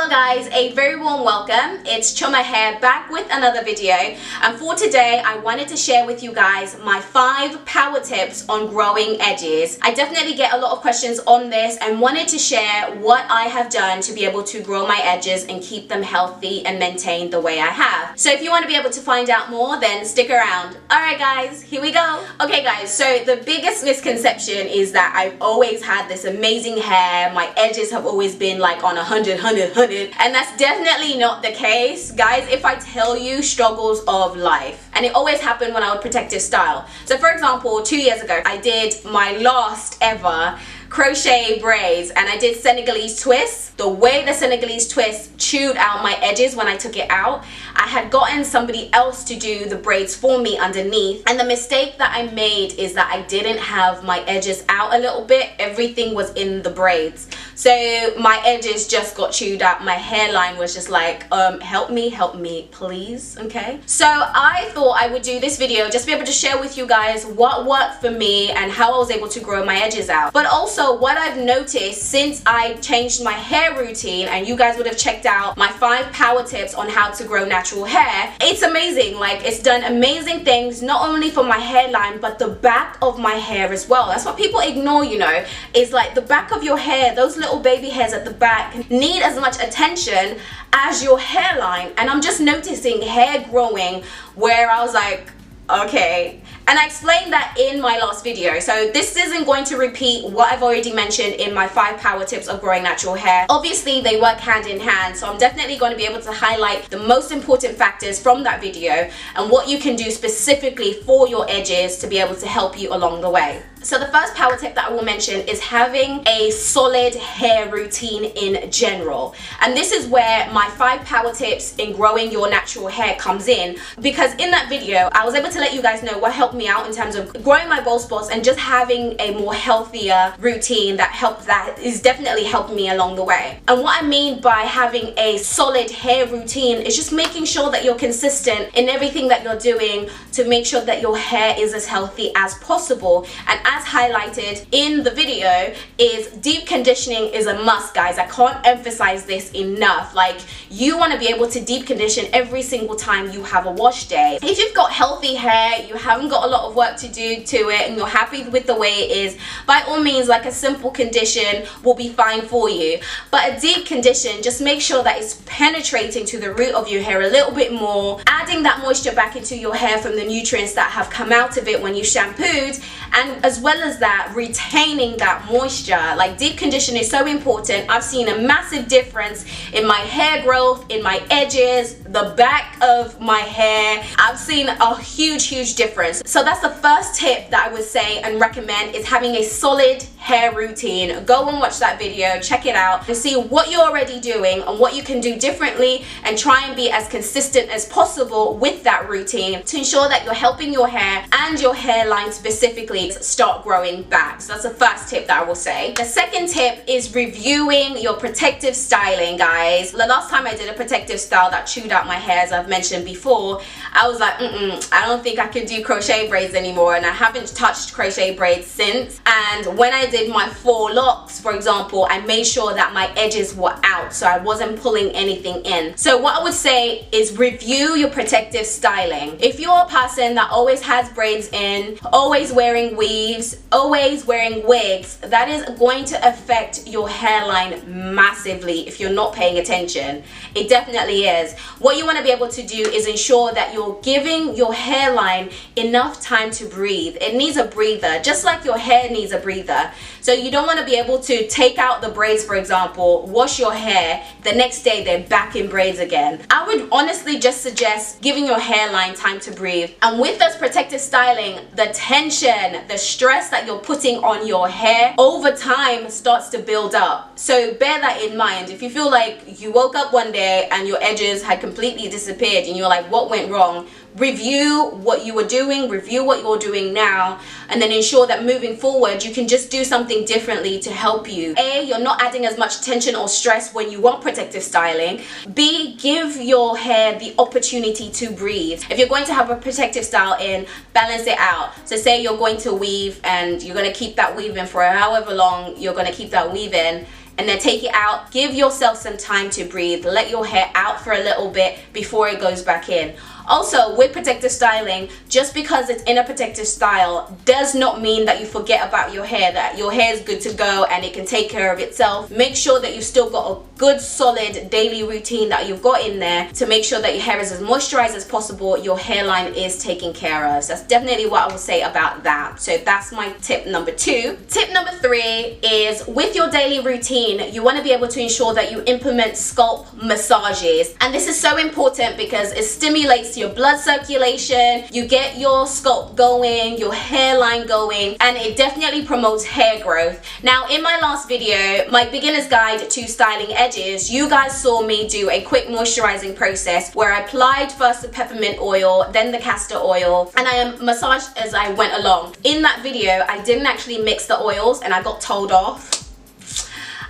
Hello guys, a very warm welcome. It's Chuma here, back with another video, and for today I wanted to share with you guys my 5 power tips on growing edges. I definitely get a lot of questions on this and wanted to share what I have done to be able to grow my edges and keep them healthy and maintained the way I have. So if you want to be able to find out more, then stick around. Alright guys, here we go. Okay guys, so the biggest misconception is that I've always had this amazing hair. My edges have always been like on 100, and that's definitely not the case. Guys, if I tell you struggles of life, and it always happened when I would protective style. So for example, 2 years ago, I did my last ever crochet braids and I did Senegalese twists. The way the Senegalese twist chewed out my edges when I took it out, I had gotten somebody else to do the braids for me underneath, and the mistake that I made is that I didn't have my edges out a little bit. Everything was in the braids, so my edges just got chewed out. My hairline was just like, help me please. Okay, so I thought I would do this video just to be able to share with you guys what worked for me and how I was able to grow my edges out, but also what I've noticed since I changed my hair routine. And you guys would have checked out my 5 power tips on how to grow natural hair. It's amazing. Like, it's done amazing things not only for my hairline but the back of my hair as well. That's what people ignore, you know, is like the back of your hair. Those little baby hairs at the back need as much attention as your hairline, and I'm just noticing hair growing where I was like, okay. And I explained that in my last video, so this isn't going to repeat what I've already mentioned in my 5 power tips of growing natural hair. Obviously they work hand in hand, so I'm definitely going to be able to highlight the most important factors from that video and what you can do specifically for your edges to be able to help you along the way. So the first power tip that I will mention is having a solid hair routine in general. And this is where my 5 power tips in growing your natural hair comes in, because in that video I was able to let you guys know what helped me out in terms of growing my bald spots and just having a more healthier routine that is definitely helped me along the way. And what I mean by having a solid hair routine is just making sure that you're consistent in everything that you're doing to make sure that your hair is as healthy as possible. And as highlighted in the video, is deep conditioning is a must, guys. I can't emphasize this enough. Like, you want to be able to deep condition every single time you have a wash day. If you've got healthy hair, you haven't got a lot of work to do to it, and you're happy with the way it is, by all means, like, a simple condition will be fine for you. But a deep condition, just make sure that it's penetrating to the root of your hair a little bit more, adding that moisture back into your hair from the nutrients that have come out of it when you shampooed, and as well as that, retaining that moisture. Like, deep condition is so important. I've seen a massive difference in my hair growth, in my edges, the back of my hair. I've seen a huge difference. So that's the first tip that I would say and recommend, is having a solid hair routine. Go and watch that video, check it out, and see what you're already doing and what you can do differently, and try and be as consistent as possible with that routine to ensure that you're helping your hair and your hairline specifically start growing back. So that's the first tip that I will say. The second tip is reviewing your protective styling, guys. The last time I did a protective style that chewed out my hair, as I've mentioned before, I was like, I don't think I can do crochet braids anymore, and I haven't touched crochet braids since. And when I did my 4 locks, for example, I made sure that my edges were out, so I wasn't pulling anything in. So what I would say is review your protective styling. If you're a person that always has braids in, always wearing weaves, always wearing wigs, that is going to affect your hairline massively if you're not paying attention. It definitely is. What you want to be able to do is ensure that you're giving your hairline enough time to breathe. It needs a breather, just like your hair needs a breather. So you don't want to be able to take out the braids, for example, wash your hair, the next day they're back in braids again. I would honestly just suggest giving your hairline time to breathe. And with this protective styling, the tension, the stress that you're putting on your hair over time starts to build up. So bear that in mind. If you feel like you woke up one day and your edges had completely disappeared and you're like, what went wrong? Review what you were doing, review what you're doing now, and then ensure that moving forward you can just do something differently to help you. A, you're not adding as much tension or stress when you want protective styling. B, give your hair the opportunity to breathe. If you're going to have a protective style in, balance it out. So say you're going to weave and you're going to keep that weave in for however long you're going to keep that weave in. and then take it out. Give yourself some time to breathe. Let your hair out for a little bit before it goes back in. Also, with protective styling, just because it's in a protective style does not mean that you forget about your hair, that your hair is good to go and it can take care of itself. Make sure that you've still got a good solid daily routine that you've got in there to make sure that your hair is as moisturized as possible, your hairline is taken care of. So that's definitely what I would say about that. So that's my tip number 2. Tip number 3 is with your daily routine, you want to be able to ensure that you implement scalp massages. And this is so important because it stimulates your blood circulation, you get your scalp going, your hairline going, and it definitely promotes hair growth. Now, in my last video, my beginner's guide to styling edges, you guys saw me do a quick moisturizing process where I applied first the peppermint oil, then the castor oil, and I massaged as I went along. In that video, I didn't actually mix the oils and I got told off.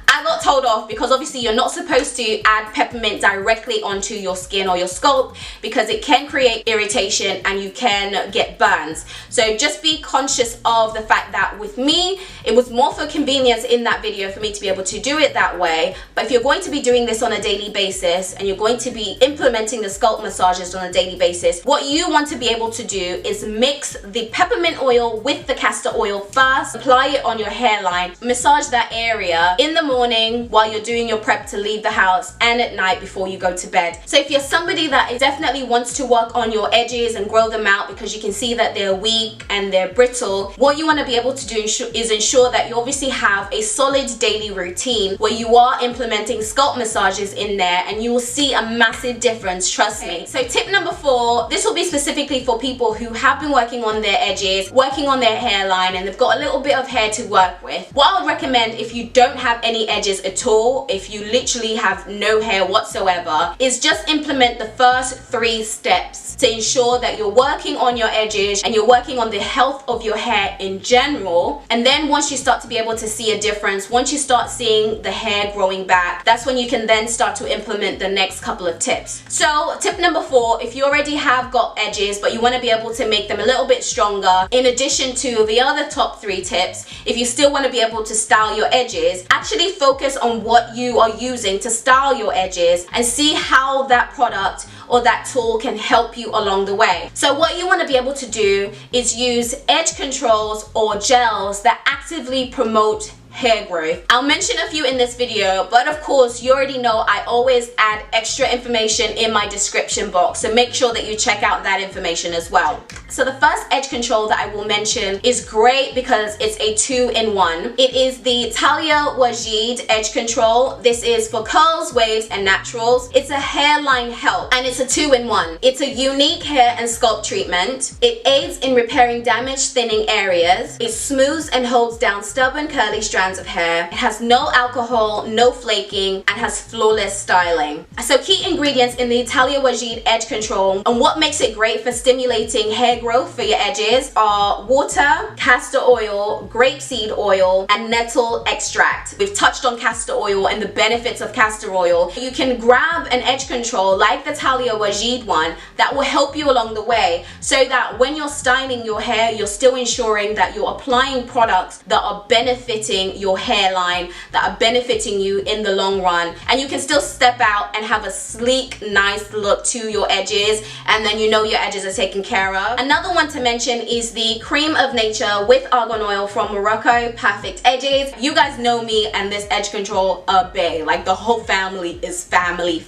I got told off because obviously you're not supposed to add peppermint directly onto your skin or your scalp because it can create irritation and you can get burns. So just be conscious of the fact that with me, it was more for convenience in that video for me to be able to do it that way. But if you're going to be doing this on a daily basis and you're going to be implementing the scalp massages on a daily basis, what you want to be able to do is mix the peppermint oil with the castor oil first, apply it on your hairline, massage that area in the morning while you're doing your prep to leave the house and at night before you go to bed. So if you're somebody that definitely wants to work on your edges and grow them out because you can see that they're weak and they're brittle, what you want to be able to do is ensure that you obviously have a solid daily routine where you are implementing scalp massages in there, and you will see a massive difference, trust me. So tip number 4, this will be specifically for people who have been working on their edges, working on their hairline, and they've got a little bit of hair to work with. What I would recommend if you don't have any edges at all, if you literally have no hair whatsoever, is just implement the first 3 steps to ensure that you're working on your edges and you're working on the health of your hair in general. And then once you start to be able to see a difference, once you start seeing the hair growing back, that's when you can then start to implement the next couple of tips. So tip number 4, if you already have got edges but you want to be able to make them a little bit stronger, in addition to the other top 3 tips, if you still want to be able to style your edges, actually focus on what you are using to style your edges and see how that product or that tool can help you along the way. So what you want to be able to do is use edge controls or gels that actively promote hair growth. I'll mention a few in this video, but of course you already know I always add extra information in my description box, so make sure that you check out that information as well. So the first edge control that I will mention is great because it's a 2-in-1. It is the Talia Wajid edge control. This is for curls, waves, and naturals. It's a hairline help and it's a 2-in-1. It's a unique hair and scalp treatment. It aids in repairing damaged, thinning areas. It smooths and holds down stubborn, curly strands of hair. It has no alcohol, no flaking, and has flawless styling. So key ingredients in the Talia Wajid edge control and what makes it great for stimulating hair growth for your edges are water, castor oil, grapeseed oil, and nettle extract. We've touched on castor oil and the benefits of castor oil. You can grab an edge control like the Talia Wajid one that will help you along the way so that when you're styling your hair, you're still ensuring that you're applying products that are benefiting your hairline, that are benefiting you in the long run, and you can still step out and have a sleek, nice look to your edges, and then you know your edges are taken care of. Another one to mention is the Cream of Nature with Argan Oil from Morocco Perfect Edges. You guys know me and this edge control obey, like the whole family is family.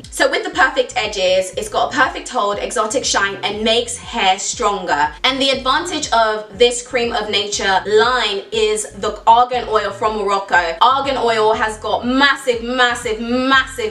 So with the Perfect Edges, it's got a perfect hold, exotic shine, and makes hair stronger. And the advantage of this Cream of Nature line is the argan oil from Morocco. Argan oil has got massive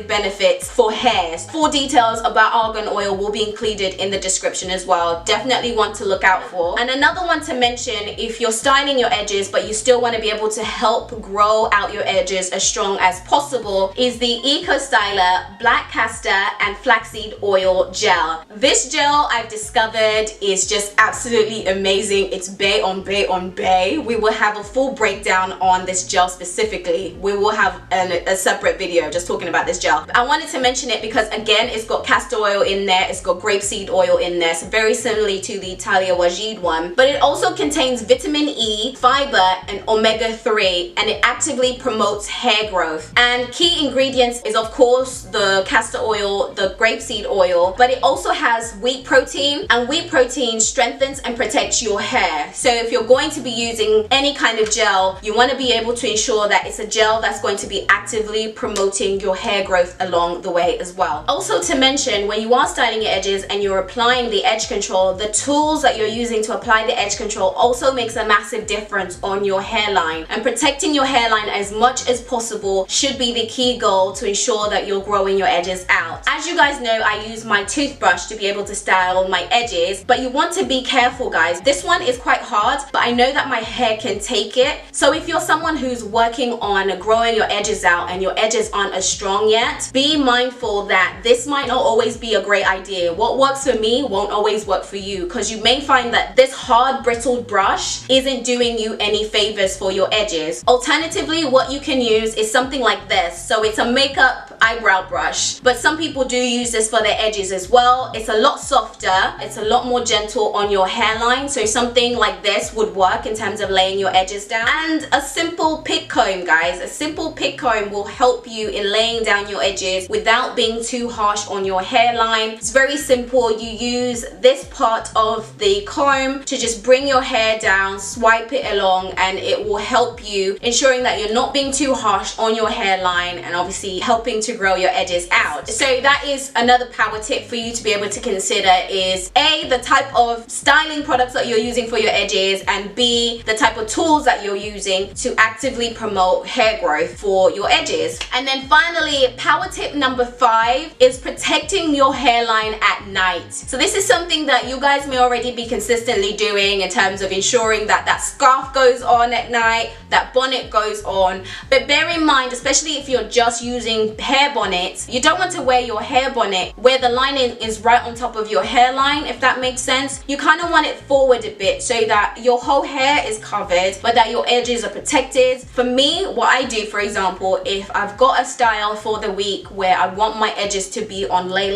benefits for hairs. Full details about argan oil will be included in the description as well. Definitely one to look out for. And another one to mention, if you're styling your edges but you still want to be able to help grow out your edges as strong as possible, is the Eco Styler Black Castor and Flaxseed Oil Gel. This gel I've discovered is just absolutely amazing. It's bay on bay on bay. We will have a full breakdown on this gel specifically. We will have a separate video just talking about this gel. I wanted to mention it because again, it's got castor oil in there, it's got grapeseed oil in there, so very similarly to the Italia Wajid one, but it also contains vitamin E, fiber, and omega-3, and it actively promotes hair growth. And key ingredients is of course the castor oil, the grapeseed oil, but it also has wheat protein, and wheat protein strengthens and protects your hair. So if you're going to be using any kind of gel, you want to be able to ensure that it's a gel that's going to be actively promoting your hair growth along the way as well. Also to mention, when you are styling your edges and you're applying the edge control, the tools that you're using to apply the edge control also makes a massive difference on your hairline, and protecting your hairline as much as possible should be the key goal to ensure that you're growing your edges out. As you guys know, I use my toothbrush to be able to style my edges, but you want to be careful, guys. This one is quite hard, but I know that my hair can take it. So if you're someone who's working on growing your edges out and your edges aren't as strong yet, be mindful that this might not always be a great idea. What works for me won't always work for you, because you may find that this hard brittled brush isn't doing you any favors for your edges. Alternatively, what you can use is something like this. So it's a makeup eyebrow brush, but some people do use this for their edges as well. It's a lot softer, it's a lot more gentle on your hairline, so something like this would work in terms of laying your edges down. And a simple pick comb, guys, a simple pick comb will help you in laying down your edges without being too harsh on your hairline. It's very simple. You use this part of the comb to just bring your hair down, swipe it along, and it will help you ensuring that you're not being too harsh on your hairline, and obviously helping to grow your edges out. So that is another power tip for you to be able to consider, is A, the type of styling products that you're using for your edges, and B, the type of tools that you're using to actively promote hair growth for your edges. And then finally, power tip number 5 is protecting your hairline at night. So this is something that you guys may already be consistently doing in terms of ensuring that that scarf goes on at night, that bonnet goes on. But bear in mind, especially if you're just using hair bonnets, you don't want to wear your hair bonnet where the lining is right on top of your hairline, if that makes sense. You kind of want it forward a bit so that your whole hair is covered but that your edges are protected. For me, what I do, for example, if I've got a style for the week where I want my edges to be on lay,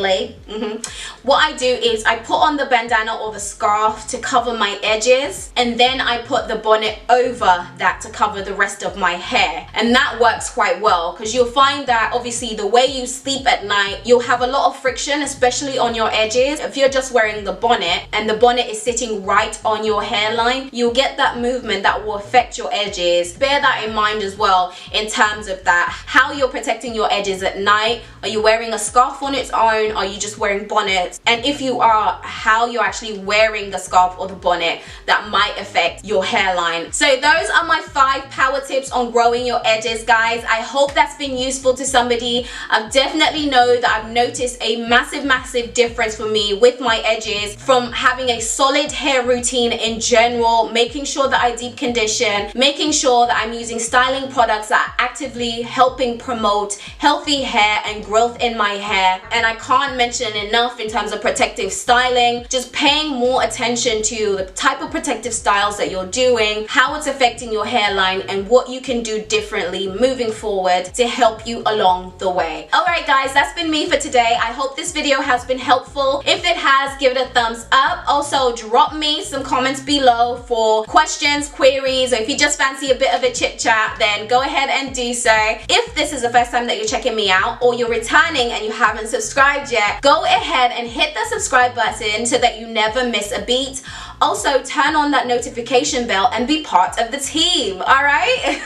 what I do is I put on the bandana or the scarf to cover my edges, and then I put the bonnet over that to cover the rest of my hair. And that works quite well, because you'll find that obviously the way you sleep at night, you'll have a lot of friction, especially on your edges. If you're just wearing the bonnet and the bonnet is sitting right on your hairline, you'll get that movement that will affect your edges. Bear that in mind as well in terms of that, how you're protecting your edges at night. Are you wearing a scarf on its own? Are you just wearing bonnets? And if you are, how you're actually wearing the scarf or the bonnet that might affect your hairline. So those are my 5 power tips on growing your edges, guys. I hope that's been useful to somebody. I definitely know that I've noticed a massive difference for me with my edges from having a solid hair routine in general, making sure that I deep condition, making sure that I'm using styling products that are actively helping promote healthy hair and growth in my hair. And I can't mention enough in terms of protective styling, just paying more attention to the type of protective styles that you're doing, how it's affecting your hairline, and what you can do differently moving forward to help you along the way. Alright guys, that's been me for today. I hope this video has been helpful. If it has, give it a thumbs up. Also, drop me some comments below for questions, queries, or if you just fancy a bit of a chit chat, then go ahead and do so. If this is the first time that you're checking me out, or you're returning and you haven't subscribed yet, go ahead and hit the subscribe button so that you never miss a beat. Also, turn on that notification bell and be part of the team, alright?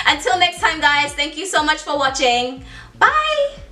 Until next time, guys, thank you so much for watching. Bye!